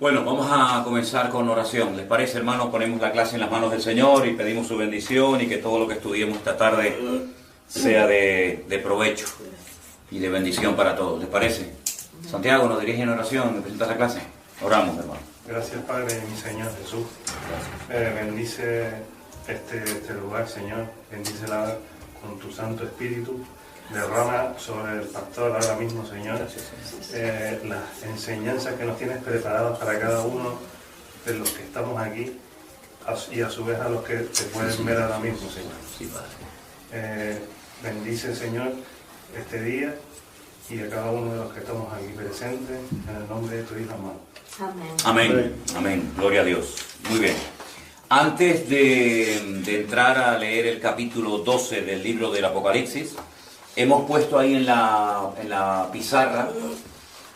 Bueno, vamos a comenzar con oración. ¿Les parece, hermanos? Ponemos la clase en las manos del Señor y pedimos su bendición y que todo lo que estudiemos esta tarde sea de provecho y de bendición para todos. ¿Les parece? Santiago, nos dirige en oración, ¿me presentas la clase? Oramos, hermano. Gracias, Padre, mi Señor Jesús. Bendice este lugar, Señor. Bendícela con tu Santo Espíritu. Derrama sobre el pastor ahora mismo, Señor, las enseñanzas que nos tienes preparadas para cada uno de los que estamos aquí y a su vez a los que te pueden ver ahora mismo, Señor. Sí, Padre. Bendice, Señor, este día y a cada uno de los que estamos aquí presentes, en el nombre de tu Hijo amado. Amén. Amén. Amén. Gloria a Dios. Muy bien. Antes de entrar a leer el capítulo 12 del libro del Apocalipsis, hemos puesto ahí en la pizarra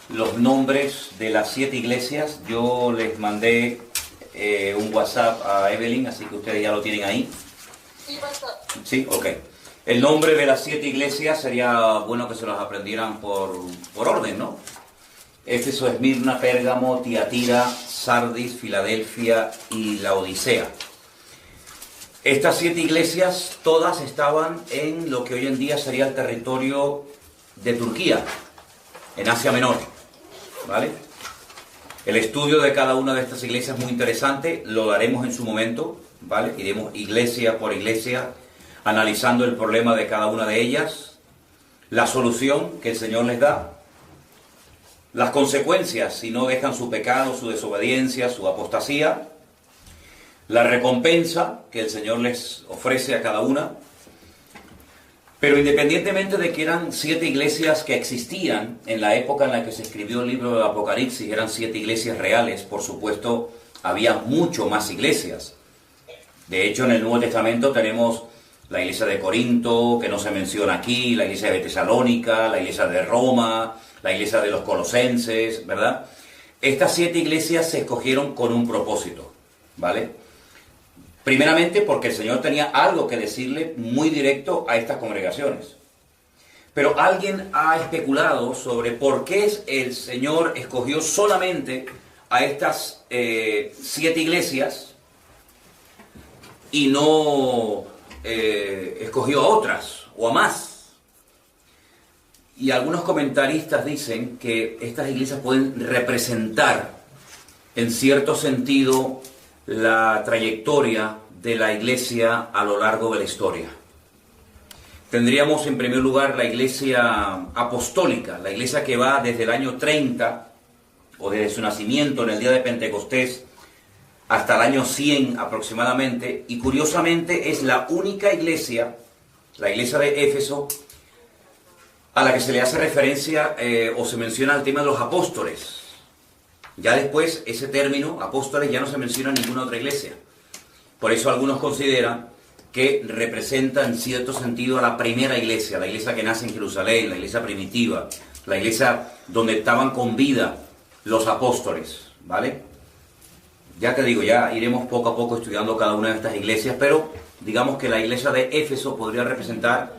los nombres de las 7 iglesias. Yo les mandé un WhatsApp a Evelyn, así que ustedes ya lo tienen ahí. Sí, ok. El nombre de las 7 iglesias sería bueno que se los aprendieran por orden, ¿no? Éfeso, Esmirna, Pérgamo, Tiatira, Sardis, Filadelfia y Laodicea. Estas 7 iglesias todas estaban en lo que hoy en día sería el territorio de Turquía, en Asia Menor, ¿vale? El estudio de cada una de estas iglesias es muy interesante, lo daremos en su momento, ¿vale? Iremos iglesia por iglesia, analizando el problema de cada una de ellas, la solución que el Señor les da, las consecuencias si no dejan su pecado, su desobediencia, su apostasía, la recompensa que el Señor les ofrece a cada una. Pero independientemente de que eran 7 iglesias que existían en la época en la que se escribió el libro del Apocalipsis, eran 7 iglesias reales, por supuesto, había mucho más iglesias. De hecho, en el Nuevo Testamento tenemos la iglesia de Corinto, que no se menciona aquí, la iglesia de Tesalónica, la iglesia de Roma, la iglesia de los Colosenses, ¿verdad? Estas 7 iglesias se escogieron con un propósito, ¿vale? Primeramente porque el Señor tenía algo que decirle muy directo a estas congregaciones. Pero alguien ha especulado sobre por qué el Señor escogió solamente a estas 7 iglesias y no escogió a otras o a más. Y algunos comentaristas dicen que estas iglesias pueden representar en cierto sentido la trayectoria de la iglesia a lo largo de la historia. Tendríamos en primer lugar la iglesia apostólica, la iglesia que va desde el año 30 o desde su nacimiento en el día de Pentecostés hasta el año 100 aproximadamente, y curiosamente es la única iglesia, la iglesia de Éfeso, a la que se le hace referencia o se menciona el tema de los apóstoles. Ya después, ese término, apóstoles, ya no se menciona en ninguna otra iglesia. Por eso algunos consideran que representa en cierto sentido a la primera iglesia, la iglesia que nace en Jerusalén, la iglesia primitiva, la iglesia donde estaban con vida los apóstoles, ¿vale? Ya te digo, ya iremos poco a poco estudiando cada una de estas iglesias, pero digamos que la iglesia de Éfeso podría representar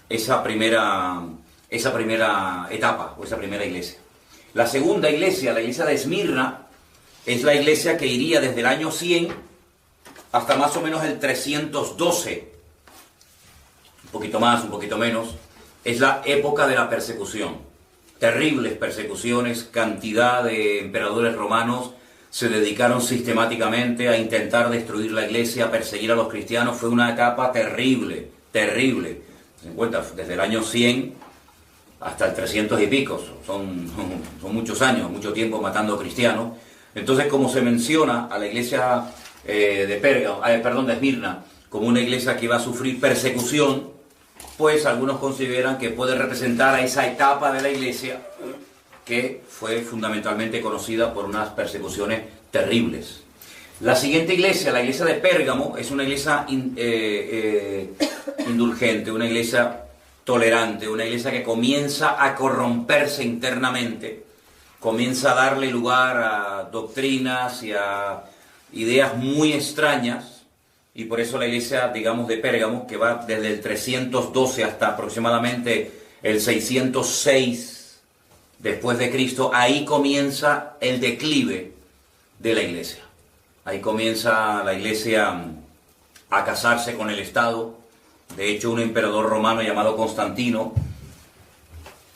esa primera etapa, o esa primera iglesia. La segunda iglesia, la iglesia de Esmirna, es la iglesia que iría desde el año 100 hasta más o menos el 312, un poquito más, un poquito menos. Es la época de la persecución, terribles persecuciones, cantidad de emperadores romanos se dedicaron sistemáticamente a intentar destruir la iglesia, a perseguir a los cristianos. Fue una etapa terrible, terrible. Se encuentra desde el año 100 hasta el 300 y pico, son muchos años, mucho tiempo matando cristianos. Entonces, como se menciona a la iglesia de Esmirna como una iglesia que iba a sufrir persecución, pues algunos consideran que puede representar a esa etapa de la iglesia que fue fundamentalmente conocida por unas persecuciones terribles. La siguiente iglesia, la iglesia de Pérgamo, es una iglesia indulgente, una iglesia tolerante, una iglesia que comienza a corromperse internamente, comienza a darle lugar a doctrinas y a ideas muy extrañas, y por eso la iglesia, digamos, de Pérgamo, que va desde el 312 hasta aproximadamente el 606 después de Cristo, ahí comienza el declive de la Iglesia. Ahí comienza la Iglesia a casarse con el Estado. De hecho, un emperador romano llamado Constantino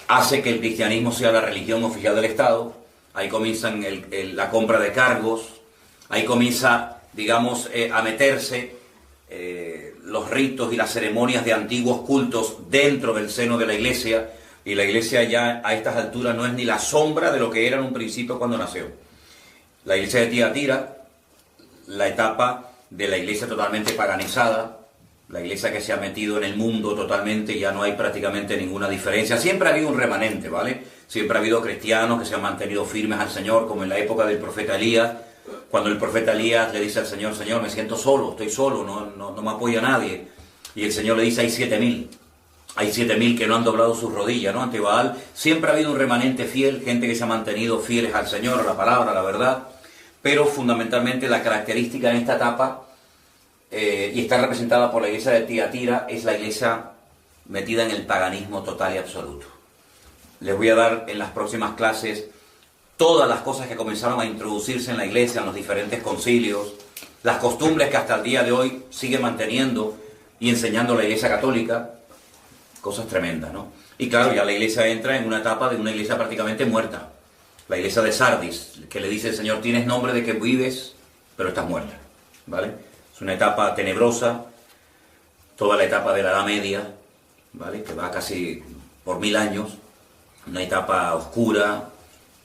hace que el cristianismo sea la religión oficial del Estado. Ahí comienzan la compra de cargos, ahí comienza, digamos, a meterse los ritos y las ceremonias de antiguos cultos dentro del seno de la Iglesia, y la Iglesia ya a estas alturas no es ni la sombra de lo que era en un principio cuando nació. La Iglesia de Tiatira, la etapa de la Iglesia totalmente paganizada, la Iglesia que se ha metido en el mundo totalmente, ya no hay prácticamente ninguna diferencia. Siempre ha habido un remanente, ¿vale? Siempre ha habido cristianos que se han mantenido firmes al Señor, como en la época del profeta Elías, cuando el profeta Elías le dice al Señor: Señor, me siento solo, estoy solo, no me apoya nadie. Y el Señor le dice: hay 7.000. Hay 7.000 que no han doblado sus rodillas, ¿no?, ante Baal. Siempre ha habido un remanente fiel, gente que se ha mantenido fieles al Señor, a la palabra, a la verdad. Pero fundamentalmente la característica en esta etapa, y está representada por la iglesia de Tiatira, es la iglesia metida en el paganismo total y absoluto. Les voy a dar en las próximas clases todas las cosas que comenzaron a introducirse en la iglesia, en los diferentes concilios, las costumbres que hasta el día de hoy sigue manteniendo y enseñando la iglesia católica. Cosas tremendas, ¿no? Y claro, ya la iglesia entra en una etapa de una iglesia prácticamente muerta. La iglesia de Sardis, que le dice el Señor: tienes nombre de que vives, pero estás muerta, ¿vale? Es una etapa tenebrosa, toda la etapa de la Edad Media, ¿vale?, que va casi por 1000 años, una etapa oscura,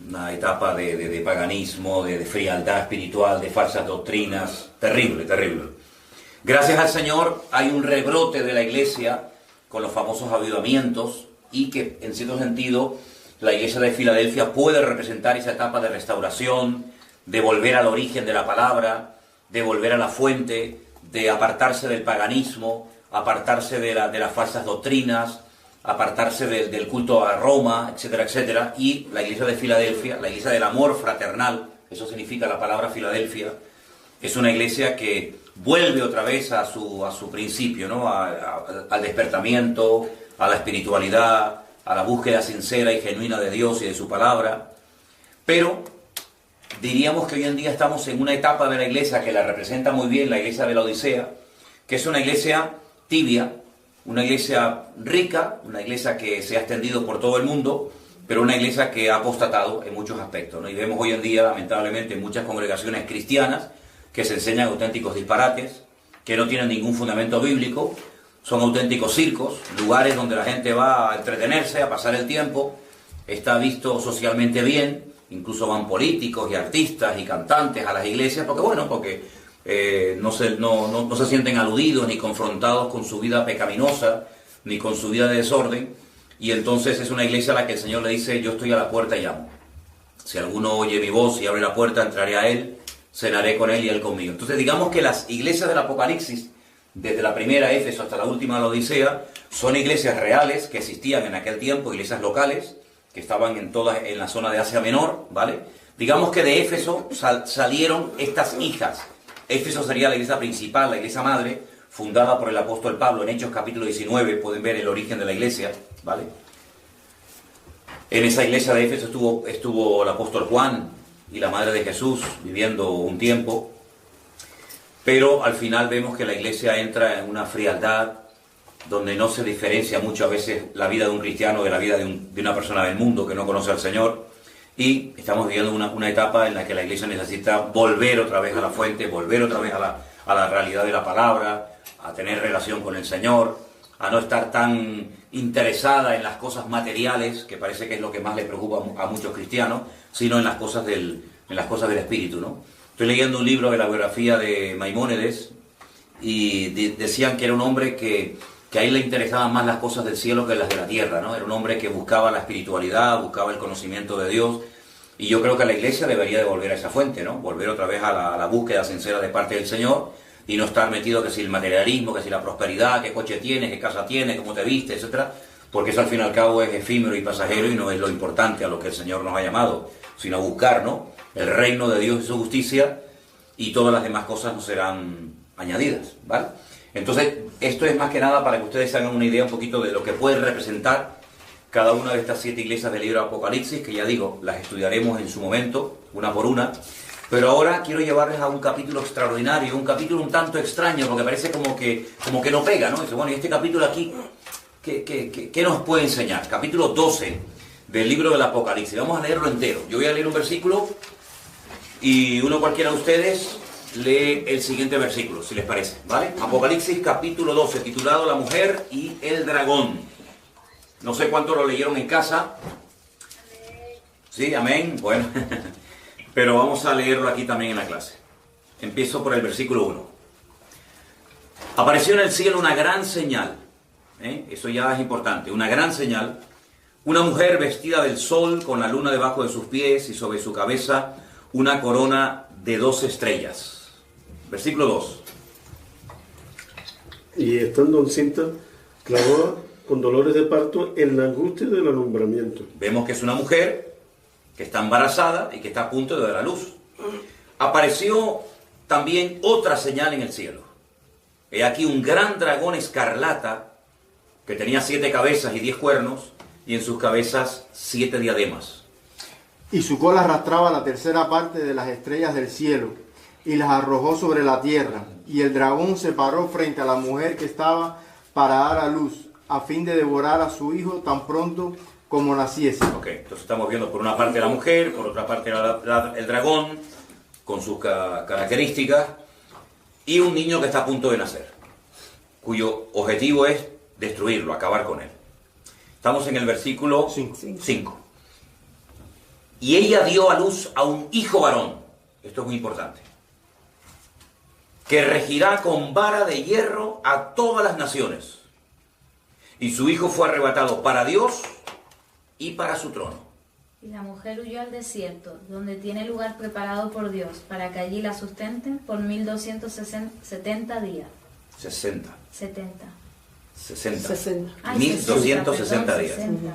una etapa de paganismo, de frialdad espiritual, de falsas doctrinas, terrible, terrible. Gracias al Señor hay un rebrote de la iglesia con los famosos avivamientos, y que en cierto sentido la iglesia de Filadelfia puede representar esa etapa de restauración, de volver al origen de la palabra, de volver a la fuente, de apartarse del paganismo, apartarse de las falsas doctrinas, apartarse del culto a Roma, etcétera, etcétera. Y la iglesia de Filadelfia, la iglesia del amor fraternal, eso significa la palabra Filadelfia, es una iglesia que vuelve otra vez a su principio, ¿no?, al despertamiento, a la espiritualidad, a la búsqueda sincera y genuina de Dios y de su palabra. Pero diríamos que hoy en día estamos en una etapa de la iglesia que la representa muy bien la iglesia de la Odisea, que es una iglesia tibia, una iglesia rica, una iglesia que se ha extendido por todo el mundo, pero una iglesia que ha apostatado en muchos aspectos, ¿no? Y vemos hoy en día, lamentablemente, en muchas congregaciones cristianas que se enseñan auténticos disparates, que no tienen ningún fundamento bíblico, son auténticos circos, lugares donde la gente va a entretenerse, a pasar el tiempo, está visto socialmente bien, incluso van políticos y artistas y cantantes a las iglesias, porque no se sienten aludidos ni confrontados con su vida pecaminosa, ni con su vida de desorden, y entonces es una iglesia a la que el Señor le dice: yo estoy a la puerta y llamo. Si alguno oye mi voz y abre la puerta, entraré a él, cenaré con él y él conmigo. Entonces digamos que las iglesias del Apocalipsis, desde la primera Éfeso hasta la última la Odisea, son iglesias reales que existían en aquel tiempo, iglesias locales, que estaban en la zona de Asia Menor, ¿vale? Digamos que de Éfeso salieron estas hijas. Éfeso sería la iglesia principal, la iglesia madre, fundada por el apóstol Pablo en Hechos capítulo 19, pueden ver el origen de la iglesia, ¿vale? En esa iglesia de Éfeso estuvo el apóstol Juan y la madre de Jesús viviendo un tiempo, pero al final vemos que la iglesia entra en una frialdad donde no se diferencia mucho a veces la vida de un cristiano de la vida de una persona del mundo que no conoce al Señor, y estamos viviendo una etapa en la que la iglesia necesita volver otra vez a la fuente, volver otra vez a la realidad de la palabra, a tener relación con el Señor, a no estar tan interesada en las cosas materiales, que parece que es lo que más le preocupa a muchos cristianos, sino en las cosas del espíritu, ¿no? Estoy leyendo un libro de la biografía de Maimónides, y decían que era un hombre que a él le interesaban más las cosas del cielo que las de la tierra, ¿no? Era un hombre que buscaba la espiritualidad, buscaba el conocimiento de Dios, y yo creo que la iglesia debería de volver a esa fuente, ¿no? Volver otra vez a la búsqueda sincera de parte del Señor, y no estar metido que si el materialismo, que si la prosperidad, qué coche tienes, qué casa tienes, cómo te vistes, etcétera, porque eso al fin y al cabo es efímero y pasajero y no es lo importante a lo que el Señor nos ha llamado, sino a buscar, ¿no?, el reino de Dios y su justicia, y todas las demás cosas nos serán añadidas, ¿vale? Entonces, esto es más que nada para que ustedes hagan una idea un poquito de lo que puede representar cada una de estas 7 iglesias del libro de Apocalipsis, que ya digo, las estudiaremos en su momento, una por una, Pero ahora quiero llevarles a un capítulo extraordinario, un capítulo un tanto extraño, porque parece como que no pega, ¿no? Dice, bueno, y este capítulo aquí, ¿qué nos puede enseñar? Capítulo 12 del libro del Apocalipsis. Vamos a leerlo entero. Yo voy a leer un versículo y uno cualquiera de ustedes lee el siguiente versículo, si les parece, ¿vale? Apocalipsis capítulo 12, titulado La mujer y el dragón. No sé cuánto lo leyeron en casa. Sí, amén. Bueno, pero vamos a leerlo aquí también en la clase. Empiezo por el versículo 1. Apareció en el cielo una gran señal. Eso ya es importante. Una gran señal. Una mujer vestida del sol, con la luna debajo de sus pies y sobre su cabeza una corona de 12 estrellas. Versículo 2. Y estando encinta, clamaba con dolores de parto en la angustia del alumbramiento. Vemos que es una mujer que está embarazada y que está a punto de dar a luz. Apareció también otra señal en el cielo. He aquí un gran dragón escarlata que tenía 7 cabezas y 10 cuernos, y en sus cabezas 7 diademas. Y su cola arrastraba la tercera parte de las estrellas del cielo, y las arrojó sobre la tierra. Y el dragón se paró frente a la mujer que estaba para dar a luz, a fin de devorar a su hijo tan pronto como naciese. Ok, entonces estamos viendo por una parte la mujer, por otra parte el dragón, con sus características, y un niño que está a punto de nacer, cuyo objetivo es destruirlo, acabar con él. Estamos en el versículo 5. Y ella dio a luz a un hijo varón, esto es muy importante, que regirá con vara de hierro a todas las naciones. Y su hijo fue arrebatado para Dios y para su trono. Y la mujer huyó al desierto, donde tiene lugar preparado por Dios, para que allí la sustenten por 1270 días. 60. Ay, 1260 días. 60.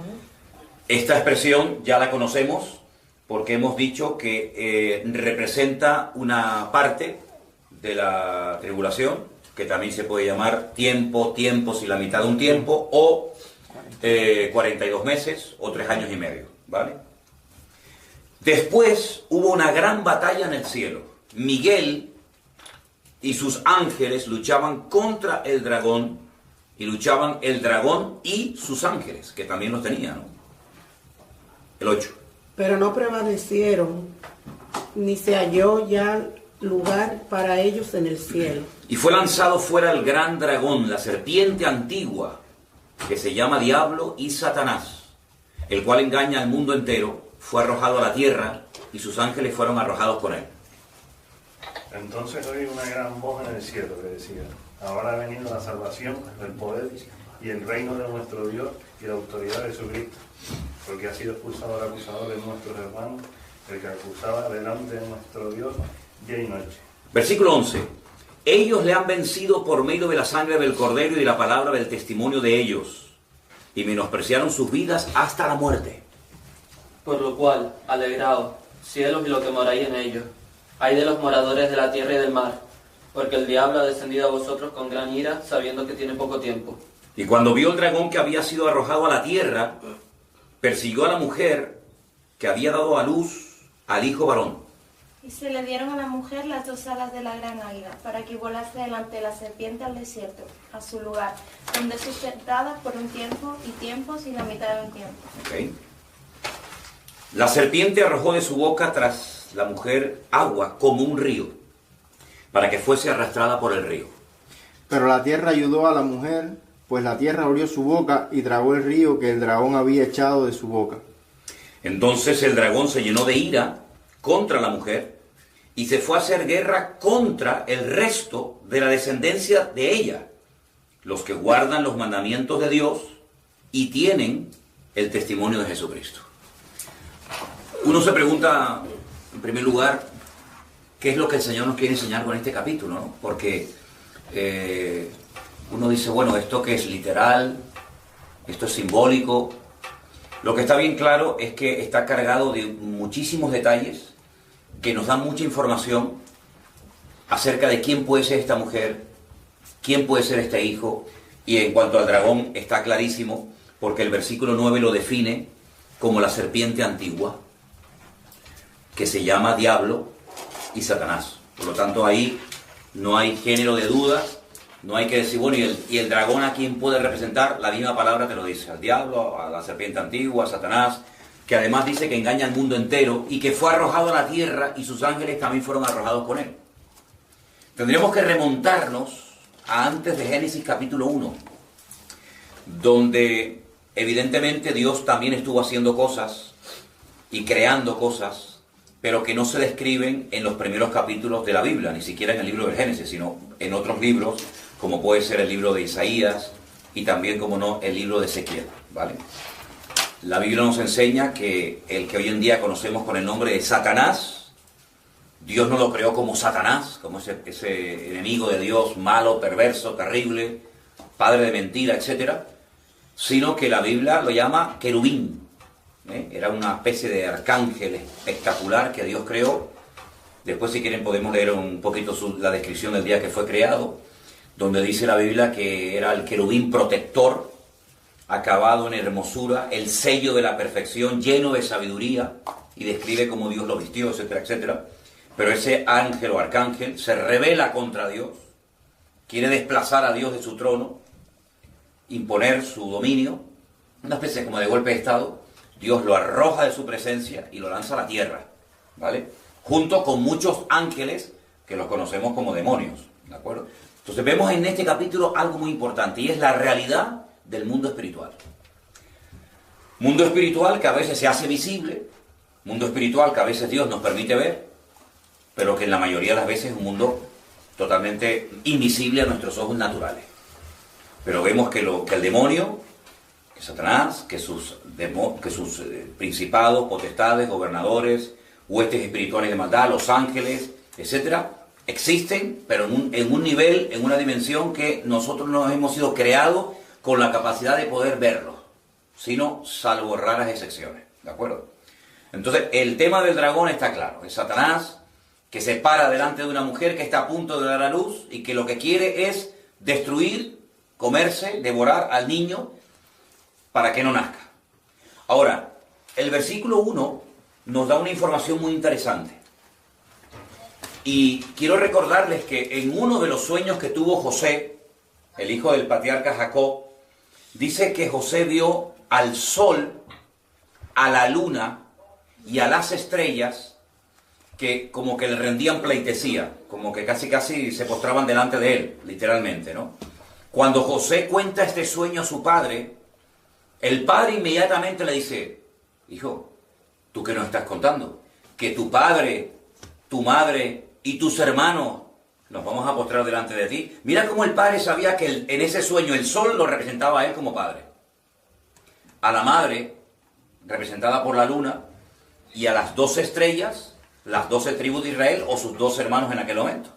Esta expresión ya la conocemos porque hemos dicho que representa una parte de la tribulación, que también se puede llamar tiempos y la mitad de un tiempo, o 42 meses o 3 años y medio, ¿vale? Después hubo una gran batalla en el cielo. Miguel y sus ángeles luchaban contra el dragón, y luchaban el dragón y sus ángeles, que también los tenía, ¿no? El 8. Pero no prevalecieron, ni se halló ya lugar para ellos en el cielo. Y fue lanzado fuera el gran dragón, la serpiente antigua, que se llama Diablo y Satanás, el cual engaña al mundo entero. Fue arrojado a la tierra y sus ángeles fueron arrojados con él. Entonces oí una gran voz en el cielo que decía: ahora ha venido la salvación, el poder y el reino de nuestro Dios y la autoridad de Jesucristo, porque ha sido expulsado el acusador de nuestros hermanos, el que acusaba delante de nuestro Dios día y noche. Versículo 11. Ellos le han vencido por medio de la sangre del Cordero y de la palabra del testimonio de ellos, y menospreciaron sus vidas hasta la muerte. Por lo cual, alegraos, cielos y lo que moráis en ellos. Ay de los moradores de la tierra y del mar, porque el diablo ha descendido a vosotros con gran ira, sabiendo que tiene poco tiempo. Y cuando vio el dragón que había sido arrojado a la tierra, persiguió a la mujer que había dado a luz al hijo varón. Y se le dieron a la mujer las 2 alas de la gran águila, para que volase delante de la serpiente al desierto, a su lugar, donde es sustentada por un tiempo y tiempos y la mitad de un tiempo. Okay. La serpiente arrojó de su boca tras la mujer agua como un río, para que fuese arrastrada por el río. Pero la tierra ayudó a la mujer, pues la tierra abrió su boca y tragó el río que el dragón había echado de su boca. Entonces el dragón se llenó de ira contra la mujer y se fue a hacer guerra contra el resto de la descendencia de ella, los que guardan los mandamientos de Dios y tienen el testimonio de Jesucristo. Uno se pregunta, en primer lugar, ¿qué es lo que el Señor nos quiere enseñar con este capítulo, ¿no? Porque uno dice, bueno, ¿esto qué es literal? ¿Esto es simbólico? Lo que está bien claro es que está cargado de muchísimos detalles que nos dan mucha información acerca de quién puede ser esta mujer, quién puede ser este hijo, y en cuanto al dragón está clarísimo, porque el versículo 9 lo define como la serpiente antigua, que se llama Diablo y Satanás. Por lo tanto, ahí no hay género de duda, no hay que decir, bueno, ¿y el dragón a quién puede representar? La misma palabra te lo dice, al diablo, a la serpiente antigua, a Satanás, que además dice que engaña al mundo entero y que fue arrojado a la tierra y sus ángeles también fueron arrojados con él. Tendríamos que remontarnos a antes de Génesis capítulo 1, donde evidentemente Dios también estuvo haciendo cosas y creando cosas, pero que no se describen en los primeros capítulos de la Biblia, ni siquiera en el libro del Génesis, sino en otros libros, como puede ser el libro de Isaías y también, como no, el libro de Ezequiel, ¿vale? La Biblia nos enseña que el que hoy en día conocemos con el nombre de Satanás, Dios no lo creó como Satanás, como ese enemigo de Dios, malo, perverso, terrible, padre de mentira, etc., sino que la Biblia lo llama querubín. Era una especie de arcángel espectacular que Dios creó. Después, si quieren, podemos leer un poquito la descripción del día que fue creado, donde dice la Biblia que era el querubín protector, acabado en hermosura, el sello de la perfección, lleno de sabiduría, y describe cómo Dios lo vistió, etcétera, etcétera. Pero ese ángel o arcángel se rebela contra Dios, quiere desplazar a Dios de su trono, imponer su dominio, una especie como de golpe de estado. Dios lo arroja de su presencia y lo lanza a la tierra, ¿vale? Junto con muchos ángeles que los conocemos como demonios, ¿de acuerdo? Entonces vemos en este capítulo algo muy importante, y es la realidad del mundo espiritual. Mundo espiritual que a veces se hace visible, mundo espiritual que a veces Dios nos permite ver, pero que en la mayoría de las veces es un mundo totalmente invisible a nuestros ojos naturales. Pero vemos que el demonio, que Satanás, que sus principados, potestades, gobernadores, huestes espirituales de maldad, los ángeles, etcétera, existen, pero en un nivel, en una dimensión que nosotros no hemos sido creados con la capacidad de poder verlos, sino salvo raras excepciones, ¿de acuerdo? Entonces, el tema del dragón está claro, es Satanás, que se para delante de una mujer que está a punto de dar a luz y que lo que quiere es destruir, comerse, devorar al niño para que no nazca. Ahora, el versículo 1 nos da una información muy interesante. Y quiero recordarles que en uno de los sueños que tuvo José, el hijo del patriarca Jacob, dice que José vio al sol, a la luna y a las estrellas que como que le rendían pleitesía, como que casi se postraban delante de él, literalmente, ¿no? Cuando José cuenta este sueño a su padre, el padre inmediatamente le dice: hijo, ¿tú qué nos estás contando? Que tu padre, tu madre y tus hermanos nos vamos a postrar delante de ti. Mira cómo el padre sabía que en ese sueño el sol lo representaba a él como padre, a la madre, representada por la luna, y a las 12 estrellas, las 12 tribus de Israel o sus 12 hermanos en aquel momento.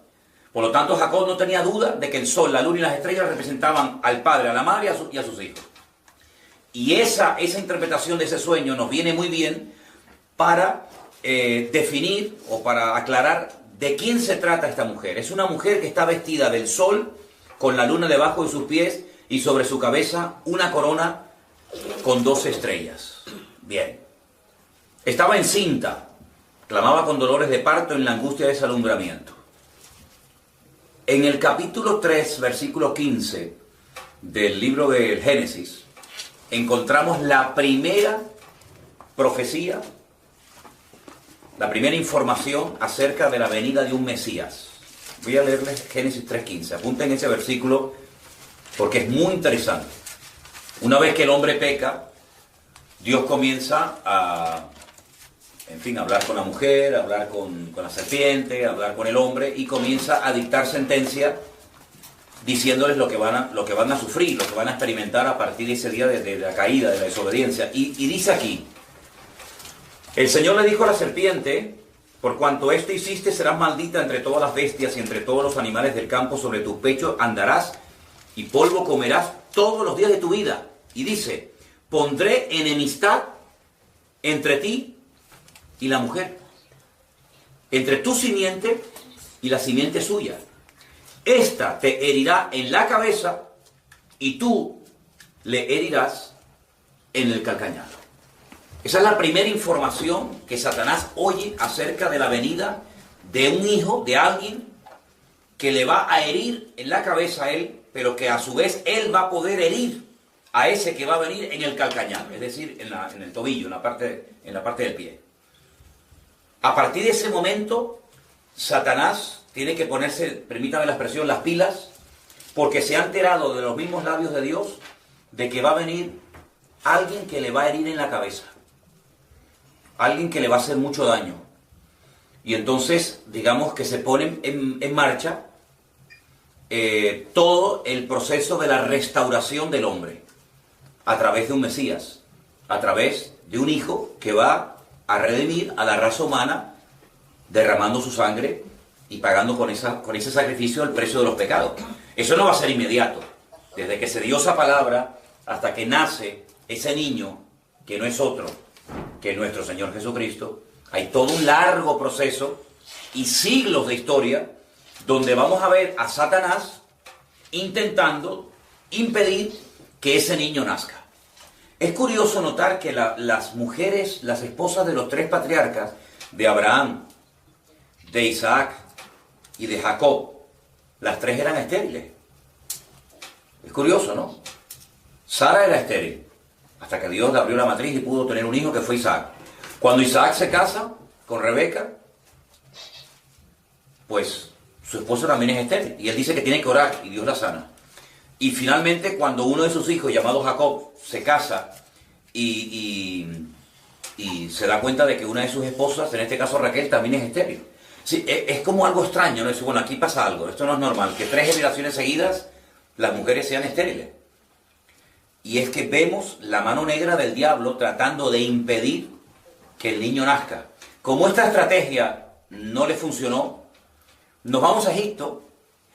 Por lo tanto, Jacob no tenía duda de que el sol, la luna y las estrellas representaban al padre, a la madre y a sus hijos. Y esa interpretación de ese sueño nos viene muy bien para definir o para aclarar de quién se trata esta mujer. Es una mujer que está vestida del sol, con la luna debajo de sus pies y sobre su cabeza una corona con 12 estrellas. Bien. Estaba encinta, clamaba con dolores de parto en la angustia de ese alumbramiento. En el capítulo 3, versículo 15 del libro del Génesis, encontramos la primera profecía, la primera información acerca de la venida de un Mesías. Voy a leerles Génesis 3:15. Apunten ese versículo porque es muy interesante. Una vez que el hombre peca, Dios comienza a hablar con la mujer, a hablar con la serpiente, a hablar con el hombre, y comienza a dictar sentencia diciéndoles lo que van a sufrir, lo que van a experimentar a partir de ese día de la caída, de la desobediencia. Y dice aquí: el Señor le dijo a la serpiente: por cuanto esto hiciste, serás maldita entre todas las bestias y entre todos los animales del campo, sobre tu pecho andarás y polvo comerás todos los días de tu vida. Y dice: pondré enemistad entre ti y la mujer, entre tu simiente y la simiente suya. Esta te herirá en la cabeza y tú le herirás en el calcañar. Esa es la primera información que Satanás oye acerca de la venida de un hijo, de alguien que le va a herir en la cabeza a él, pero que a su vez él va a poder herir a ese que va a venir en el calcañar, es decir, en el tobillo, en la parte del pie. A partir de ese momento, Satanás tiene que ponerse, permítame la expresión, las pilas, porque se ha enterado de los mismos labios de Dios de que va a venir alguien que le va a herir en la cabeza, alguien que le va a hacer mucho daño. Y entonces, digamos que se pone en marcha todo el proceso de la restauración del hombre, a través de un Mesías, a través de un hijo que va a redimir a la raza humana, derramando su sangre y pagando con ese sacrificio el precio de los pecados. Eso no va a ser inmediato. Desde que se dio esa palabra hasta que nace ese niño, que no es otro que nuestro Señor Jesucristo, hay todo un largo proceso y siglos de historia donde vamos a ver a Satanás intentando impedir que ese niño nazca. Es curioso notar que las mujeres, las esposas de los tres patriarcas, de Abraham, de Isaac y de Jacob, las tres eran estériles. Es curioso, ¿no? Sara era estéril, hasta que Dios le abrió la matriz y pudo tener un hijo que fue Isaac. Cuando Isaac se casa con Rebeca, pues su esposa también es estéril, y él dice que tiene que orar, y Dios la sana. Y finalmente, cuando uno de sus hijos, llamado Jacob, se casa y se da cuenta de que una de sus esposas, en este caso Raquel, también es estéril. Sí, es como algo extraño, ¿no? Dice, bueno, aquí pasa algo, esto no es normal, que 3 generaciones seguidas las mujeres sean estériles. Y es que vemos la mano negra del diablo tratando de impedir que el niño nazca. Como esta estrategia no le funcionó, nos vamos a Egipto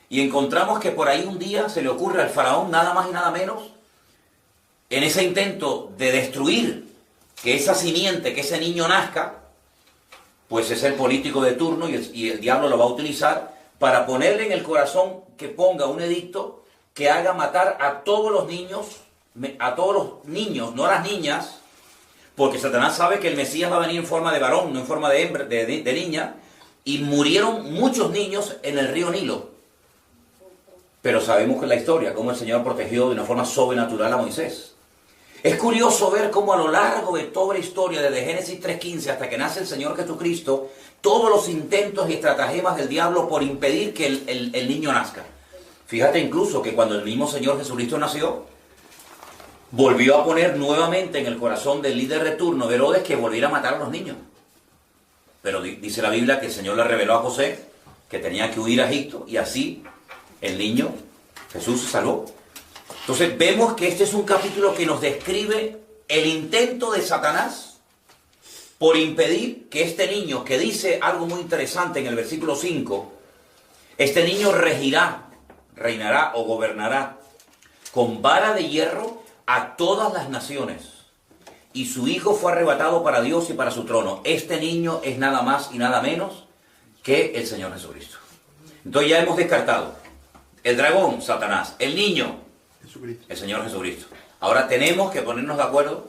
y encontramos que por ahí un día se le ocurre al faraón, nada más y nada menos, en ese intento de destruir que esa simiente, que ese niño nazca, pues es el político de turno y el diablo lo va a utilizar para ponerle en el corazón que ponga un edicto que haga matar a todos los niños, no a las niñas, porque Satanás sabe que el Mesías va a venir en forma de varón, no en forma de niña, y murieron muchos niños en el río Nilo. Pero sabemos que en la historia, cómo el Señor protegió de una forma sobrenatural a Moisés. Es curioso ver cómo a lo largo de toda la historia, desde Génesis 3.15 hasta que nace el Señor Jesucristo, todos los intentos y estratagemas del diablo por impedir que el niño nazca. Fíjate incluso que cuando el mismo Señor Jesucristo nació, volvió a poner nuevamente en el corazón del líder de turno, de Herodes, que volviera a matar a los niños. Pero dice la Biblia que el Señor le reveló a José que tenía que huir a Egipto, y así el niño Jesús se salvó. Entonces vemos que este es un capítulo que nos describe el intento de Satanás por impedir que este niño, que dice algo muy interesante en el versículo 5, este niño reinará o gobernará con vara de hierro a todas las naciones, y su hijo fue arrebatado para Dios y para su trono. Este niño es nada más y nada menos que el Señor Jesucristo. Entonces ya hemos descartado el dragón, Satanás, el niño, Jesucristo, el Señor Jesucristo. Ahora tenemos que ponernos de acuerdo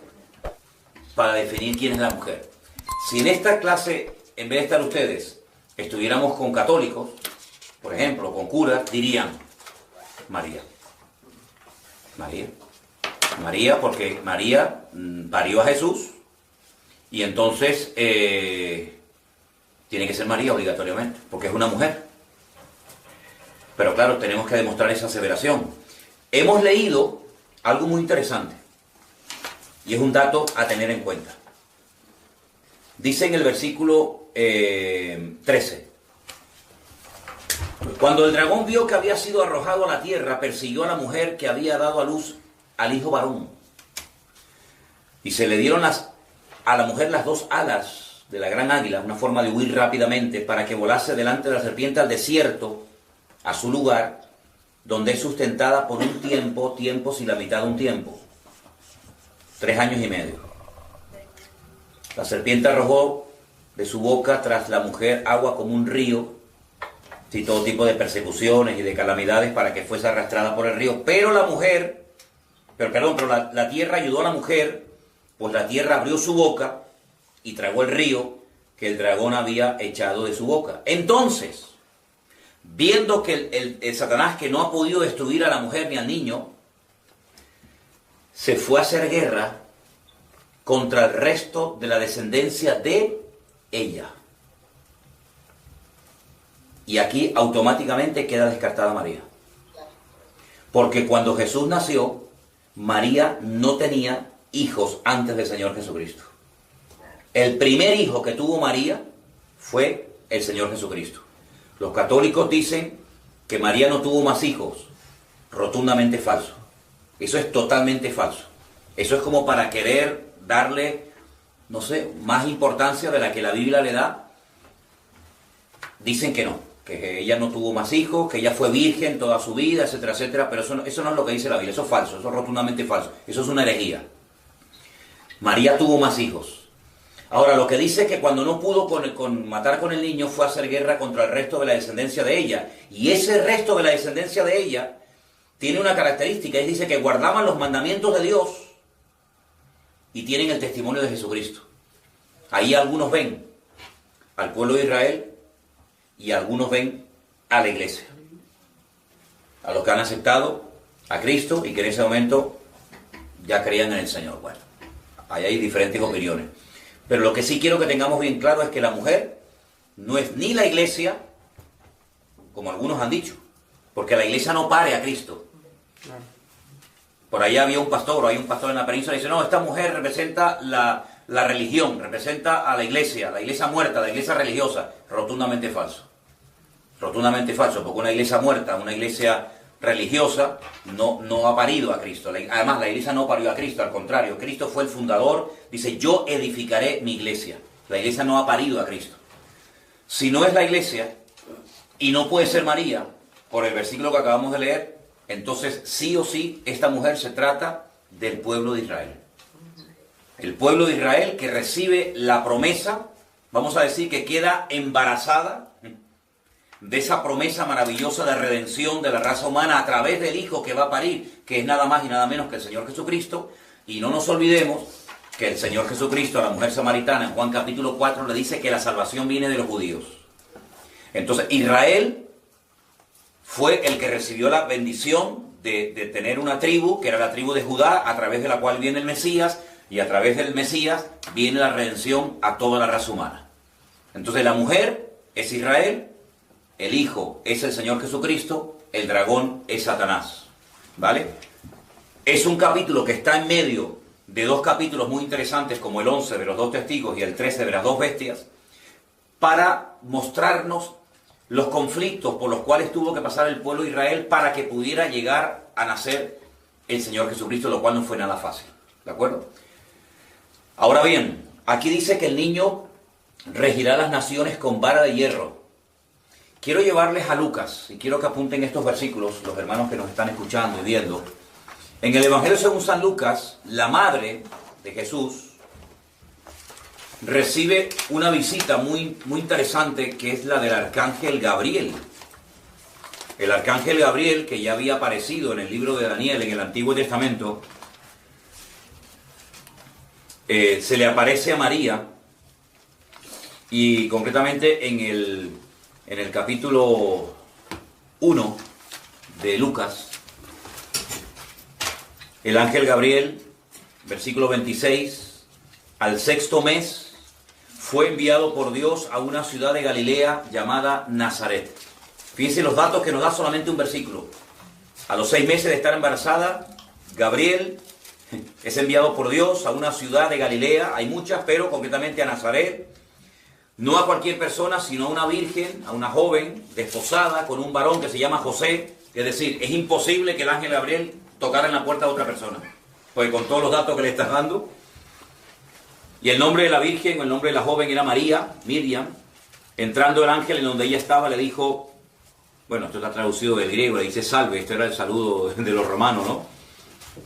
para definir quién es la mujer. Si en esta clase, en vez de estar ustedes, estuviéramos con católicos, por ejemplo, con curas, dirían María. María, porque María parió a Jesús, y entonces tiene que ser María obligatoriamente, porque es una mujer. Pero claro, tenemos que demostrar esa aseveración. Hemos leído algo muy interesante, y es un dato a tener en cuenta. Dice en el versículo 13: cuando el dragón vio que había sido arrojado a la tierra, persiguió a la mujer que había dado a luz al hijo varón. Y se le dieron a la mujer las 2 alas de la gran águila, una forma de huir rápidamente, para que volase delante de la serpiente al desierto, a su lugar, donde es sustentada por un tiempos y la mitad de un tiempo. 3 años y medio. La serpiente arrojó de su boca tras la mujer agua como un río, y todo tipo de persecuciones y de calamidades para que fuese arrastrada por el río. Pero la tierra ayudó a la mujer, pues la tierra abrió su boca y tragó el río que el dragón había echado de su boca. Entonces, viendo que el Satanás, que no ha podido destruir a la mujer ni al niño, se fue a hacer guerra contra el resto de la descendencia de ella. Y aquí automáticamente queda descartada María. Porque cuando Jesús nació, María no tenía hijos antes del Señor Jesucristo. El primer hijo que tuvo María fue el Señor Jesucristo. Los católicos dicen que María no tuvo más hijos. Rotundamente falso. Eso es totalmente falso. Eso es como para querer darle, no sé, más importancia de la que la Biblia le da. Dicen que no, que ella no tuvo más hijos, que ella fue virgen toda su vida, etcétera, etcétera. Pero eso no es lo que dice la Biblia. Eso es falso, eso es rotundamente falso. Eso es una herejía. María tuvo más hijos. Ahora, lo que dice es que cuando no pudo matar con el niño, fue a hacer guerra contra el resto de la descendencia de ella. Y ese resto de la descendencia de ella tiene una característica, y dice que guardaban los mandamientos de Dios y tienen el testimonio de Jesucristo. Ahí algunos ven al pueblo de Israel y algunos ven a la iglesia. A los que han aceptado a Cristo y que en ese momento ya creían en el Señor. Bueno, ahí hay diferentes opiniones. Pero lo que sí quiero que tengamos bien claro es que la mujer no es ni la iglesia, como algunos han dicho, porque la iglesia no pare a Cristo. Por allá había un pastor, o hay un pastor en la península, y dice, no, esta mujer representa la religión, representa a la iglesia muerta, la iglesia religiosa. Rotundamente falso. Rotundamente falso, porque una iglesia muerta, una iglesia religiosa, no ha parido a Cristo. Además, la iglesia no parió a Cristo, al contrario, Cristo fue el fundador, dice, yo edificaré mi iglesia. La iglesia no ha parido a Cristo. Si no es la iglesia, y no puede ser María, por el versículo que acabamos de leer, entonces sí o sí, esta mujer se trata del pueblo de Israel. El pueblo de Israel que recibe la promesa, vamos a decir que queda embarazada de esa promesa maravillosa de redención de la raza humana a través del Hijo que va a parir, que es nada más y nada menos que el Señor Jesucristo. Y no nos olvidemos que el Señor Jesucristo a la mujer samaritana en Juan capítulo 4 le dice que la salvación viene de los judíos. Entonces Israel fue el que recibió la bendición de tener una tribu, que era la tribu de Judá, a través de la cual viene el Mesías, y a través del Mesías viene la redención a toda la raza humana. Entonces la mujer es Israel, el Hijo es el Señor Jesucristo, el dragón es Satanás. ¿Vale? Es un capítulo que está en medio de dos capítulos muy interesantes, como el 11 de los dos testigos y el 13 de las dos bestias, para mostrarnos los conflictos por los cuales tuvo que pasar el pueblo de Israel para que pudiera llegar a nacer el Señor Jesucristo, lo cual no fue nada fácil. ¿De acuerdo? Ahora bien, aquí dice que el niño regirá las naciones con vara de hierro. Quiero llevarles a Lucas, y quiero que apunten estos versículos, los hermanos que nos están escuchando y viendo. En el Evangelio según San Lucas, la madre de Jesús recibe una visita muy interesante, que es la del arcángel Gabriel. El arcángel Gabriel, que ya había aparecido en el libro de Daniel en el Antiguo Testamento, se le aparece a María, y concretamente en el capítulo 1 de Lucas, el ángel Gabriel, versículo 26, al sexto mes fue enviado por Dios a una ciudad de Galilea llamada Nazaret. Fíjense los datos que nos da solamente un versículo. A los 6 meses de estar embarazada, Gabriel es enviado por Dios a una ciudad de Galilea, hay muchas, pero concretamente a Nazaret. No a cualquier persona, sino a una virgen, a una joven desposada con un varón que se llama José. Es decir, es imposible que el ángel Gabriel tocara en la puerta de otra persona, porque con todos los datos que le estás dando. Y el nombre de la virgen, o el nombre de la joven era María, Miriam. Entrando el ángel en donde ella estaba, le dijo, bueno, esto está traducido del griego, le dice salve, esto era el saludo de los romanos, ¿no?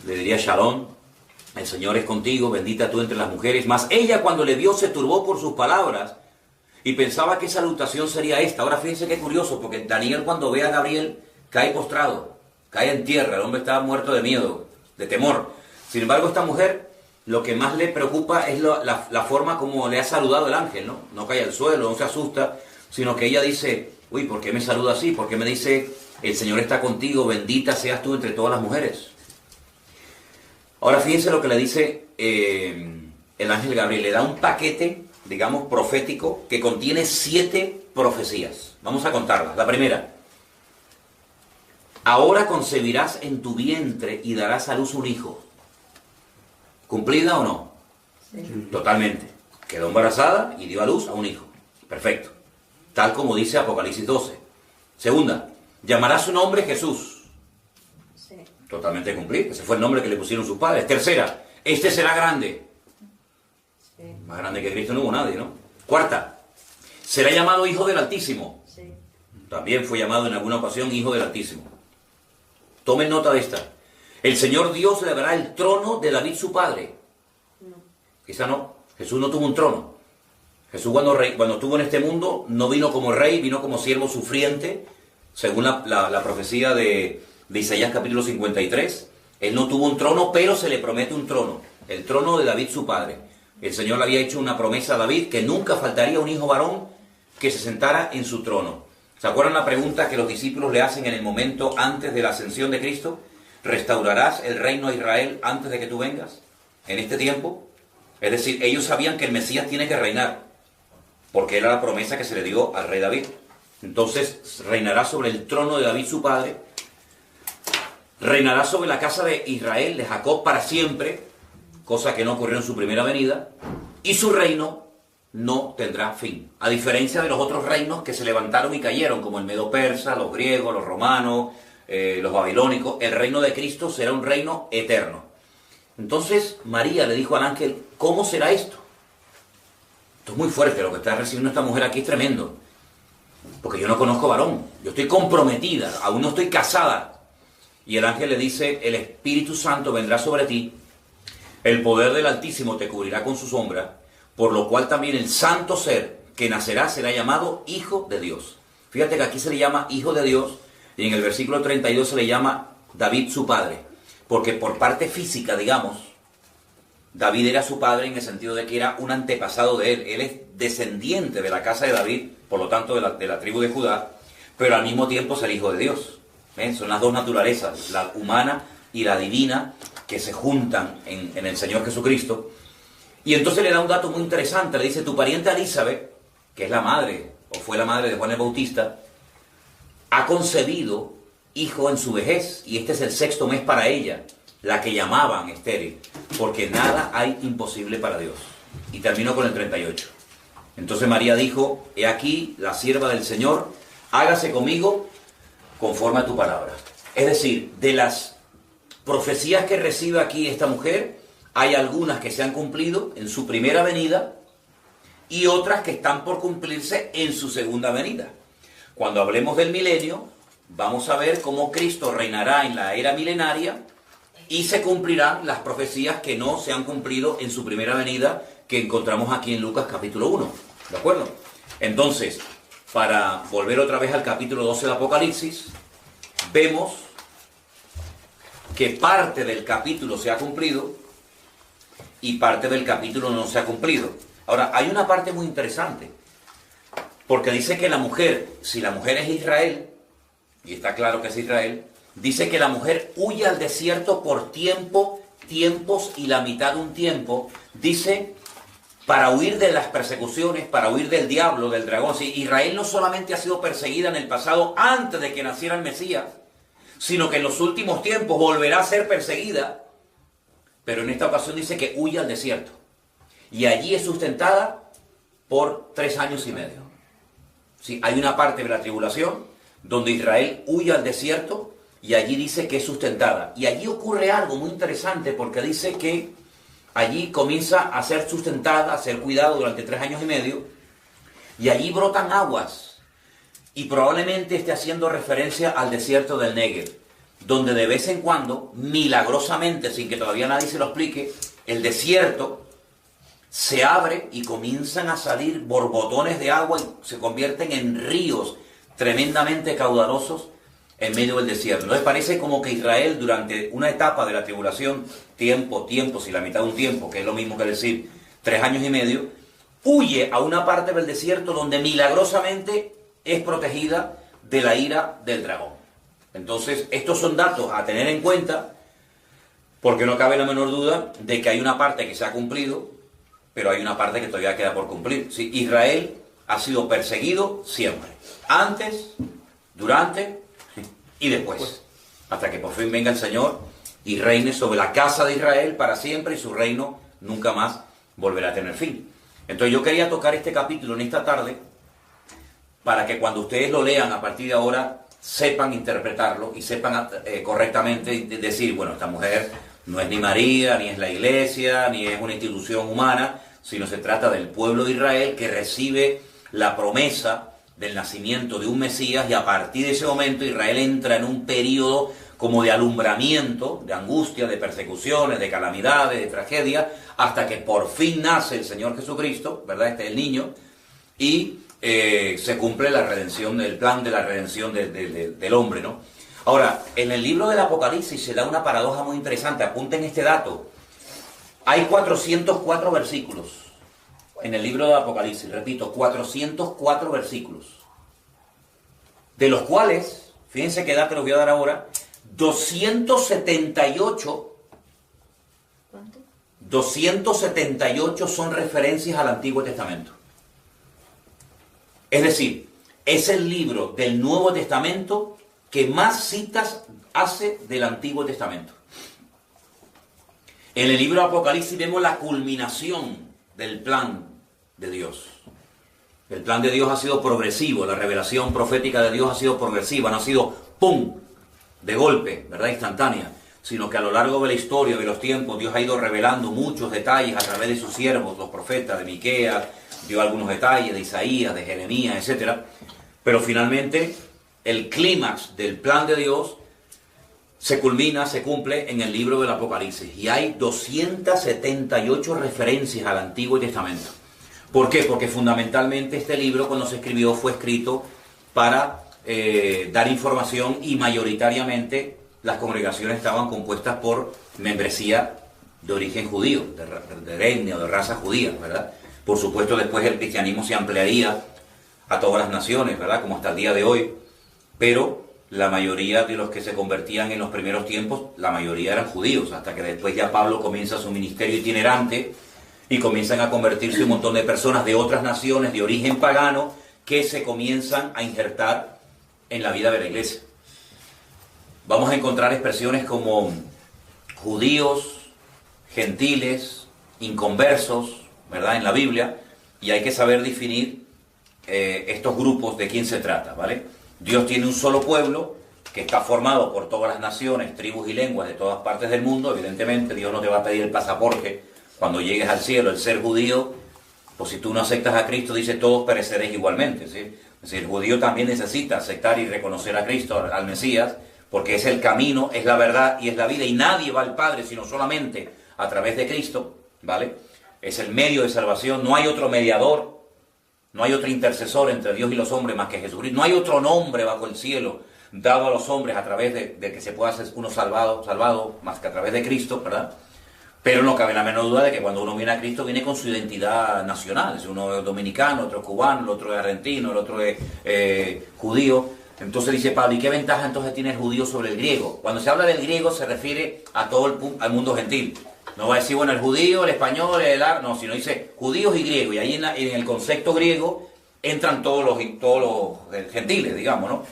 Le diría Shalom, el Señor es contigo, bendita tú entre las mujeres. Mas ella, cuando le vio, se turbó por sus palabras y pensaba qué salutación sería esta. Ahora fíjense qué curioso, porque Daniel, cuando ve a Gabriel, cae postrado, cae en tierra. El hombre estaba muerto de miedo, de temor. Sin embargo, esta mujer lo que más le preocupa es la forma como le ha saludado el ángel, ¿no? No cae al suelo, no se asusta, sino que ella dice, uy, ¿por qué me saluda así? ¿Por qué me dice, el Señor está contigo, bendita seas tú entre todas las mujeres? Ahora fíjense lo que le dice el ángel Gabriel. Le da un paquete, digamos, profético que contiene 7 profecías. Vamos a contarlas. La primera. Ahora concebirás en tu vientre y darás a luz un hijo. ¿Cumplida o no? Sí. Totalmente. Quedó embarazada y dio a luz a un hijo. Perfecto. Tal como dice Apocalipsis 12. Segunda. Llamará su nombre Jesús. Sí. Totalmente cumplido. Ese fue el nombre que le pusieron sus padres. Tercera. Este será grande. Sí. Más grande que Cristo no hubo nadie, ¿no? Cuarta. Será llamado Hijo del Altísimo. Sí. También fue llamado en alguna ocasión Hijo del Altísimo. Tomen nota de esta. El Señor Dios le dará el trono de David su padre. No. Quizá no. Jesús no tuvo un trono. Jesús cuando estuvo en este mundo no vino como rey, vino como siervo sufriente, según la profecía de Isaías capítulo 53. Él no tuvo un trono, pero se le promete un trono. El trono de David su padre. El Señor le había hecho una promesa a David que nunca faltaría un hijo varón que se sentara en su trono. ¿Se acuerdan la pregunta que los discípulos le hacen en el momento antes de la ascensión de Cristo? ¿Restaurarás el reino a Israel antes de que tú vengas? En este tiempo. Es decir, ellos sabían que el Mesías tiene que reinar, porque era la promesa que se le dio al rey David. Entonces, reinará sobre el trono de David su padre, reinará sobre la casa de Israel, de Jacob, para siempre, cosa que no ocurrió en su primera venida, y su reino no tendrá fin. A diferencia de los otros reinos que se levantaron y cayeron, como el Medo-Persa, los griegos, los romanos, los babilónicos, el reino de Cristo será un reino eterno. Entonces María le dijo al ángel, ¿cómo será esto? Esto es muy fuerte, lo que está recibiendo esta mujer aquí es tremendo, porque yo no conozco varón, yo estoy comprometida, aún no estoy casada. Y el ángel le dice, el Espíritu Santo vendrá sobre ti, el poder del Altísimo te cubrirá con su sombra, por lo cual también el santo ser que nacerá será llamado Hijo de Dios. Fíjate que aquí se le llama Hijo de Dios, y en el versículo 32 se le llama David su padre, porque por parte física, digamos, David era su padre en el sentido de que era un antepasado de él. Él es descendiente de la casa de David, por lo tanto de la tribu de Judá, pero al mismo tiempo es el Hijo de Dios. Son las dos naturalezas, la humana y la divina, que se juntan en el Señor Jesucristo. Y entonces le da un dato muy interesante, le dice, tu pariente Elizabeth, que es la madre, o fue la madre de Juan el Bautista, ha concebido hijo en su vejez, y este es el 6º mes para ella, la que llamaban estéril, porque nada hay imposible para Dios. Y terminó con el 38. Entonces María dijo, he aquí la sierva del Señor, hágase conmigo conforme a tu palabra. Es decir, de las profecías que recibe aquí esta mujer, hay algunas que se han cumplido en su primera venida y otras que están por cumplirse en su segunda venida. Cuando hablemos del milenio, vamos a ver cómo Cristo reinará en la era milenaria y se cumplirán las profecías que no se han cumplido en su primera venida, que encontramos aquí en Lucas capítulo 1. ¿De acuerdo? Entonces, para volver otra vez al capítulo 12 del Apocalipsis, vemos que parte del capítulo se ha cumplido y parte del capítulo no se ha cumplido. Ahora, hay una parte muy interesante, porque dice que la mujer, si la mujer es Israel, y está claro que es Israel, dice que la mujer huye al desierto por tiempos y la mitad de un tiempo, dice, para huir de las persecuciones, para huir del diablo, del dragón. Si Israel no solamente ha sido perseguida en el pasado antes de que naciera el Mesías, sino que en los últimos tiempos volverá a ser perseguida, pero en esta ocasión dice que huye al desierto. Y allí es sustentada por 3 años y medio. Sí, hay una parte de la tribulación donde Israel huye al desierto y allí dice que es sustentada. Y allí ocurre algo muy interesante, porque dice que allí comienza a ser sustentada, a ser cuidada durante 3 años y medio, y allí brotan aguas. Y probablemente esté haciendo referencia al desierto del Negev, donde de vez en cuando, milagrosamente, sin que todavía nadie se lo explique, el desierto se abre y comienzan a salir borbotones de agua y se convierten en ríos tremendamente caudalosos, en medio del desierto. Entonces parece como que Israel durante una etapa de la tribulación, tiempos y la mitad de un tiempo, que es lo mismo que decir 3 años y medio, huye a una parte del desierto donde milagrosamente es protegida de la ira del dragón. Entonces estos son datos a tener en cuenta, porque no cabe la menor duda de que hay una parte que se ha cumplido, pero hay una parte que todavía queda por cumplir. Sí, Israel ha sido perseguido siempre, antes, durante y después, hasta que por fin venga el Señor y reine sobre la casa de Israel para siempre y su reino nunca más volverá a tener fin. Entonces yo quería tocar este capítulo en esta tarde para que cuando ustedes lo lean a partir de ahora sepan interpretarlo y sepan correctamente decir, bueno, esta mujer no es ni María, ni es la iglesia, ni es una institución humana, sino se trata del pueblo de Israel que recibe la promesa del nacimiento de un Mesías, y a partir de ese momento Israel entra en un periodo como de alumbramiento, de angustia, de persecuciones, de calamidades, de tragedia, hasta que por fin nace el Señor Jesucristo, ¿verdad? Este es el niño, y se cumple la redención, el plan de la redención del hombre, ¿no? Ahora, en el libro del Apocalipsis se da una paradoja muy interesante, apunten este dato. Hay 404 versículos en el libro del Apocalipsis, repito, 404 versículos, de los cuales, fíjense qué dato les voy a dar ahora, 278, ¿Cuánto? 278 son referencias al Antiguo Testamento. Es decir, es el libro del Nuevo Testamento que más citas hace del Antiguo Testamento. En el libro de Apocalipsis vemos la culminación del plan de Dios. El plan de Dios ha sido progresivo, la revelación profética de Dios ha sido progresiva, no ha sido ¡pum!, de golpe, ¿verdad?, instantánea, sino que a lo largo de la historia, de los tiempos, Dios ha ido revelando muchos detalles a través de sus siervos, los profetas, de Miqueas, dio algunos detalles de Isaías, de Jeremías, etc. Pero finalmente el clímax del plan de Dios se culmina, se cumple en el libro del Apocalipsis. Y hay 278 referencias al Antiguo Testamento. ¿Por qué? Porque fundamentalmente este libro, cuando se escribió, fue escrito para dar información, y mayoritariamente las congregaciones estaban compuestas por membresía de origen judío, de etnia o de raza judía, ¿verdad? Por supuesto, después el cristianismo se ampliaría a todas las naciones, ¿verdad?, como hasta el día de hoy, pero la mayoría de los que se convertían en los primeros tiempos, la mayoría eran judíos, hasta que después ya Pablo comienza su ministerio itinerante y comienzan a convertirse un montón de personas de otras naciones de origen pagano que se comienzan a injertar en la vida de la iglesia. Vamos a encontrar expresiones como judíos, gentiles, inconversos, ¿verdad?, en la Biblia, y hay que saber definir estos grupos de quién se trata, ¿vale? Dios tiene un solo pueblo que está formado por todas las naciones, tribus y lenguas de todas partes del mundo. Evidentemente Dios no te va a pedir el pasaporte cuando llegues al cielo, el ser judío, pues si tú no aceptas a Cristo, dice todos pereceréis igualmente, ¿sí? Es decir, el judío también necesita aceptar y reconocer a Cristo, al Mesías, porque es el camino, es la verdad y es la vida, y nadie va al Padre sino solamente a través de Cristo, ¿vale? Es el medio de salvación, no hay otro mediador, no hay otro intercesor entre Dios y los hombres más que Jesucristo, no hay otro nombre bajo el cielo dado a los hombres a través de que se pueda ser uno salvado más que a través de Cristo, ¿verdad? Pero no cabe la menor duda de que cuando uno viene a Cristo viene con su identidad nacional. Es uno es dominicano, otro es cubano, el otro es argentino, el otro es judío. Entonces dice Pablo, ¿y qué ventaja entonces tiene el judío sobre el griego? Cuando se habla del griego se refiere a todo al mundo gentil. No va a decir, bueno, el judío, el español, el árabe, no, sino dice judíos y griegos. Y ahí en el concepto griego entran todos los gentiles, digamos, ¿no?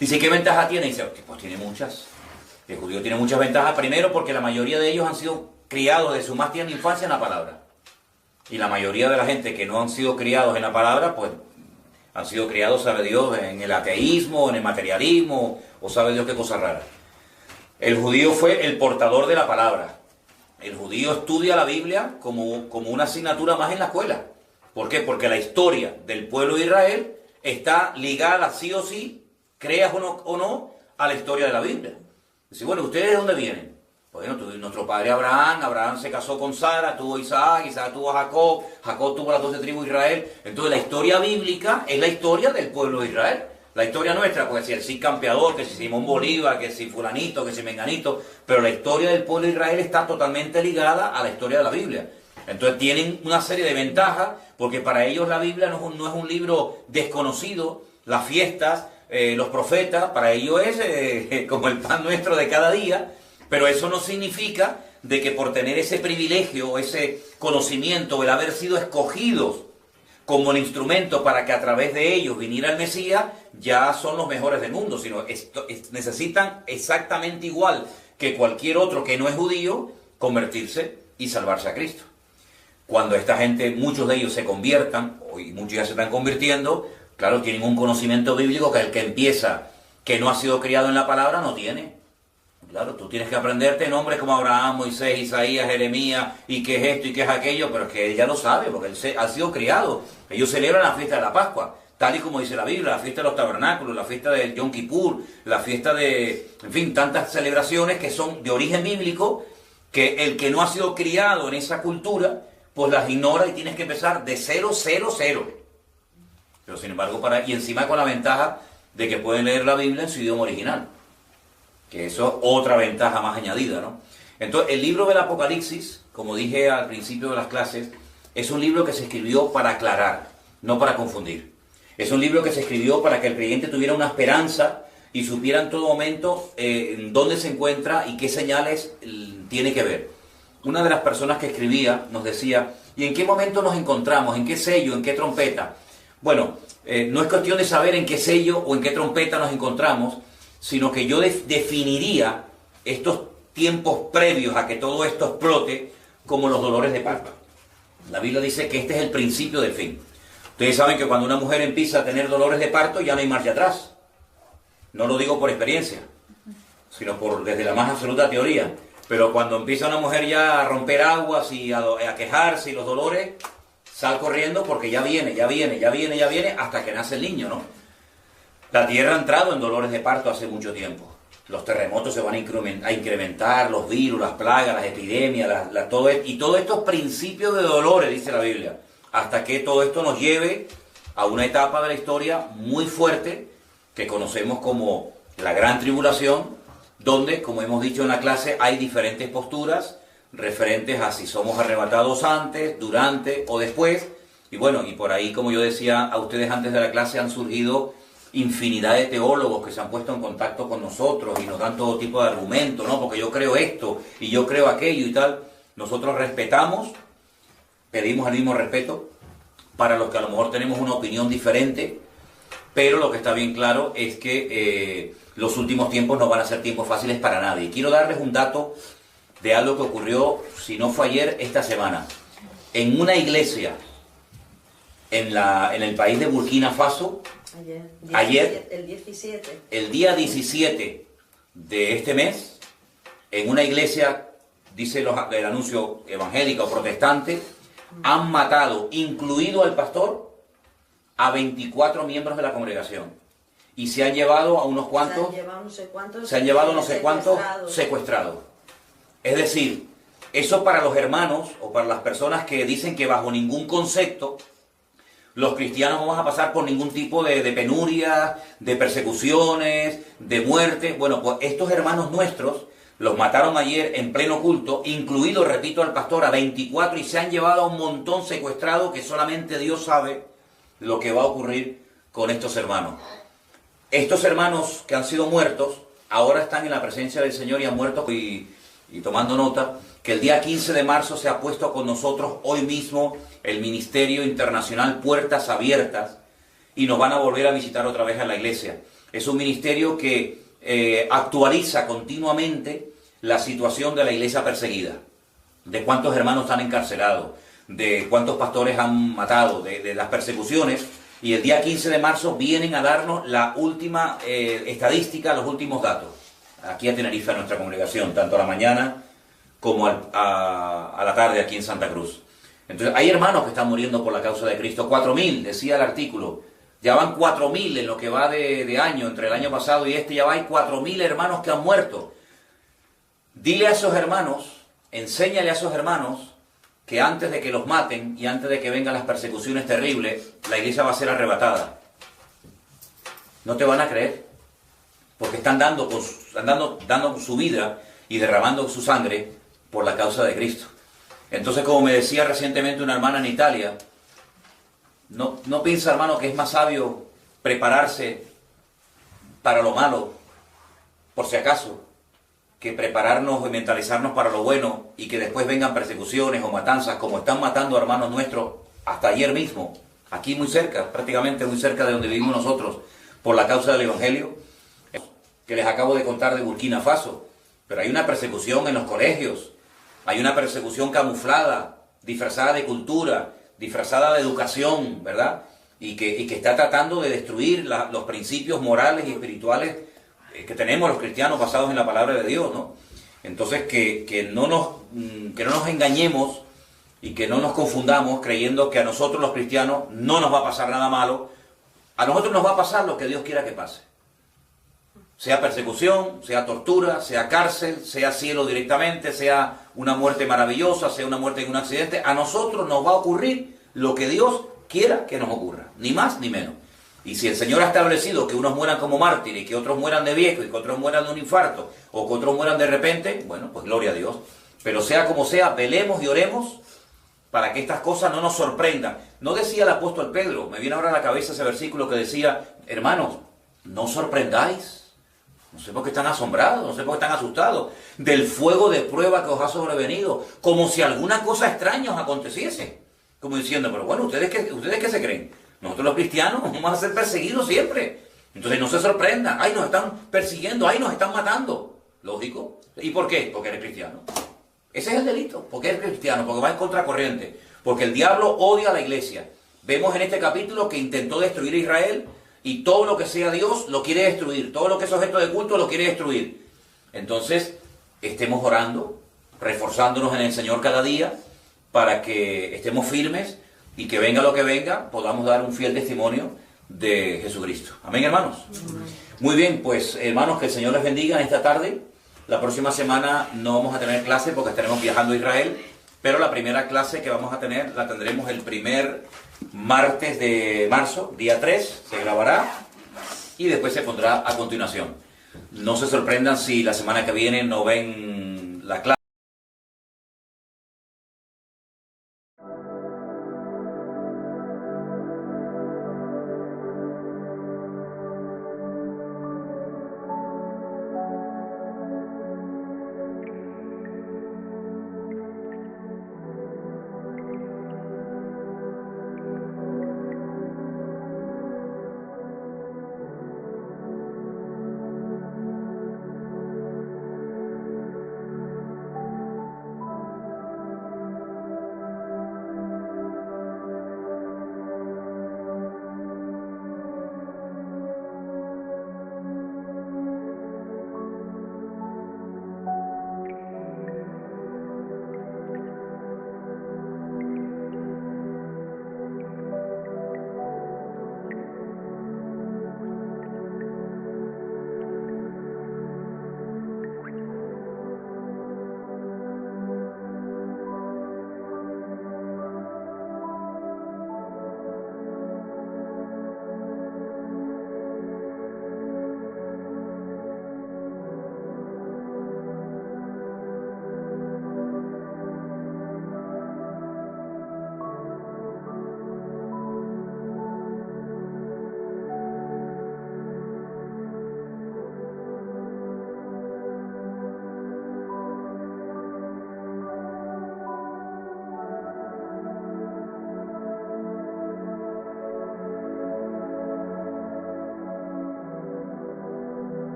Dice, ¿qué ventaja tiene? Dice, pues tiene muchas. El judío tiene muchas ventajas. Primero, porque la mayoría de ellos han sido criados de su más tierna infancia en la palabra. Y la mayoría de la gente que no han sido criados en la palabra, pues han sido criados, sabe Dios, en el ateísmo, en el materialismo, o sabe Dios qué cosa rara. El judío fue el portador de la palabra. El judío estudia la Biblia como una asignatura más en la escuela. ¿Por qué? Porque la historia del pueblo de Israel está ligada sí o sí, creas o no, a la historia de la Biblia. Dice, bueno, ¿ustedes de dónde vienen? Bueno, nuestro padre Abraham se casó con Sara, tuvo Isaac tuvo a Jacob tuvo las 12 tribus de Israel. Entonces la historia bíblica es la historia del pueblo de Israel. La historia nuestra, pues si el Cid Campeador, que si Simón Bolívar, que si fulanito, que si menganito, pero la historia del pueblo de Israel está totalmente ligada a la historia de la Biblia. Entonces tienen una serie de ventajas, porque para ellos la Biblia no es un libro desconocido, las fiestas, los profetas, para ellos es como el pan nuestro de cada día, pero eso no significa de que por tener ese privilegio, ese conocimiento, el haber sido escogidos como el instrumento para que a través de ellos viniera el Mesías, ya son los mejores del mundo, sino necesitan exactamente igual que cualquier otro que no es judío, convertirse y salvarse a Cristo. Cuando esta gente, muchos de ellos se conviertan, y muchos ya se están convirtiendo, claro, tienen un conocimiento bíblico que el que empieza, que no ha sido criado en la palabra, no tiene. Claro, tú tienes que aprenderte nombres como Abraham, Moisés, Isaías, Jeremías, y qué es esto y qué es aquello, pero es que él ya lo sabe, porque él ha sido criado. Ellos celebran la fiesta de la Pascua, tal y como dice la Biblia, la fiesta de los tabernáculos, la fiesta del Yom Kippur, la fiesta de, en fin, tantas celebraciones que son de origen bíblico, que el que no ha sido criado en esa cultura, pues las ignora y tienes que empezar de 0, 0, 0. Pero sin embargo, y encima con la ventaja de que pueden leer la Biblia en su idioma original. Que eso es otra ventaja más añadida, ¿no? Entonces, el libro del Apocalipsis, como dije al principio de las clases, es un libro que se escribió para aclarar, no para confundir. Es un libro que se escribió para que el creyente tuviera una esperanza y supiera en todo momento dónde se encuentra y qué señales tiene que ver. Una de las personas que escribía nos decía, ¿y en qué momento nos encontramos? ¿En qué sello? ¿En qué trompeta? Bueno, no es cuestión de saber en qué sello o en qué trompeta nos encontramos, sino que yo definiría estos tiempos previos a que todo esto explote como los dolores de parto. La Biblia dice que este es el principio del fin. Ustedes saben que cuando una mujer empieza a tener dolores de parto ya no hay marcha atrás. No lo digo por experiencia, sino desde la más absoluta teoría. Pero cuando empieza una mujer ya a romper aguas y a quejarse y los dolores, sal corriendo porque ya viene, hasta que nace el niño, ¿no? La tierra ha entrado en dolores de parto hace mucho tiempo. Los terremotos se van a incrementar, los virus, las plagas, las epidemias, todos estos principios de dolores, dice la Biblia, hasta que todo esto nos lleve a una etapa de la historia muy fuerte que conocemos como la Gran Tribulación, donde, como hemos dicho en la clase, hay diferentes posturas referentes a si somos arrebatados antes, durante o después. Y bueno, y por ahí, como yo decía a ustedes antes de la clase, han surgido infinidad de teólogos que se han puesto en contacto con nosotros y nos dan todo tipo de argumentos, ¿no? Porque yo creo esto y yo creo aquello y tal. Nosotros respetamos, pedimos el mismo respeto para los que a lo mejor tenemos una opinión diferente, pero lo que está bien claro es que los últimos tiempos no van a ser tiempos fáciles para nadie. Quiero darles un dato de algo que ocurrió, si no fue ayer, esta semana. En una iglesia en el país de Burkina Faso, ayer, el día 17 de este mes, en una iglesia, dice el anuncio evangélico o protestante, han matado, incluido al pastor, a 24 miembros de la congregación. Y se han llevado a unos cuantos, se han llevado no sé cuántos secuestrados. Es decir, eso para los hermanos o para las personas que dicen que bajo ningún concepto los cristianos no vamos a pasar por ningún tipo de penuria, de persecuciones, de muerte. Bueno, pues estos hermanos nuestros los mataron ayer en pleno culto, incluido, repito, al pastor, a 24, y se han llevado a un montón secuestrado que solamente Dios sabe lo que va a ocurrir con estos hermanos. Estos hermanos que han sido muertos, ahora están en la presencia del Señor y han muerto y tomando nota, que el día 15 de marzo se ha puesto con nosotros hoy mismo el Ministerio Internacional Puertas Abiertas y nos van a volver a visitar otra vez a la iglesia. Es un ministerio que actualiza continuamente la situación de la iglesia perseguida, de cuántos hermanos están encarcelados, de cuántos pastores han matado, de las persecuciones, y el día 15 de marzo vienen a darnos la última estadística, los últimos datos, aquí a Tenerife, a nuestra congregación, tanto a la mañana como a la tarde aquí en Santa Cruz. Entonces, hay hermanos que están muriendo por la causa de Cristo, 4.000, decía el artículo, ya van 4.000 en lo que va de año, entre el año pasado y este, ya va, hay 4.000 hermanos que han muerto. Dile a esos hermanos, enséñale a esos hermanos, que antes de que los maten y antes de que vengan las persecuciones terribles, la iglesia va a ser arrebatada. No te van a creer, porque están dando su vida y derramando su sangre por la causa de Cristo. Entonces, como me decía recientemente una hermana en Italia, no piensa, hermano, que es más sabio prepararse para lo malo, por si acaso, que prepararnos y mentalizarnos para lo bueno y que después vengan persecuciones o matanzas, como están matando a hermanos nuestros hasta ayer mismo, aquí muy cerca, prácticamente muy cerca de donde vivimos nosotros, por la causa del Evangelio, que les acabo de contar de Burkina Faso. Pero hay una persecución en los colegios, hay una persecución camuflada, disfrazada de cultura, disfrazada de educación, ¿verdad? Y que está tratando de destruir los principios morales y espirituales que tenemos los cristianos basados en la palabra de Dios, ¿no? Entonces, que no nos engañemos y que no nos confundamos creyendo que a nosotros los cristianos no nos va a pasar nada malo. A nosotros nos va a pasar lo que Dios quiera que pase. Sea persecución, sea tortura, sea cárcel, sea cielo directamente, sea una muerte maravillosa, sea una muerte en un accidente. A nosotros nos va a ocurrir lo que Dios quiera que nos ocurra, ni más ni menos. Y si el Señor ha establecido que unos mueran como mártires, y que otros mueran de viejo, y que otros mueran de un infarto, o que otros mueran de repente, bueno, pues gloria a Dios. Pero sea como sea, velemos y oremos para que estas cosas no nos sorprendan. No decía el apóstol Pedro, me viene ahora a la cabeza ese versículo que decía, hermanos, no os sorprendáis. No sé por qué están asombrados, no sé por qué están asustados del fuego de prueba que os ha sobrevenido, como si alguna cosa extraña os aconteciese. Como diciendo, pero bueno, ¿ustedes qué se creen? Nosotros los cristianos vamos a ser perseguidos siempre. Entonces no se sorprendan, ay, nos están persiguiendo, ay, nos están matando. Lógico. ¿Y por qué? Porque eres cristiano. Ese es el delito, porque eres cristiano, porque va en contracorriente, porque el diablo odia a la iglesia. Vemos en este capítulo que intentó destruir a Israel, y todo lo que sea Dios lo quiere destruir, todo lo que es objeto de culto lo quiere destruir. Entonces, estemos orando, reforzándonos en el Señor cada día, para que estemos firmes y que venga lo que venga, podamos dar un fiel testimonio de Jesucristo. Amén, hermanos. Muy bien, pues hermanos, que el Señor les bendiga en esta tarde. La próxima semana no vamos a tener clase porque estaremos viajando a Israel, pero la primera clase que vamos a tener la tendremos el primer martes de marzo, día 3, se grabará y después se pondrá a continuación. No se sorprendan si la semana que viene no ven la clase.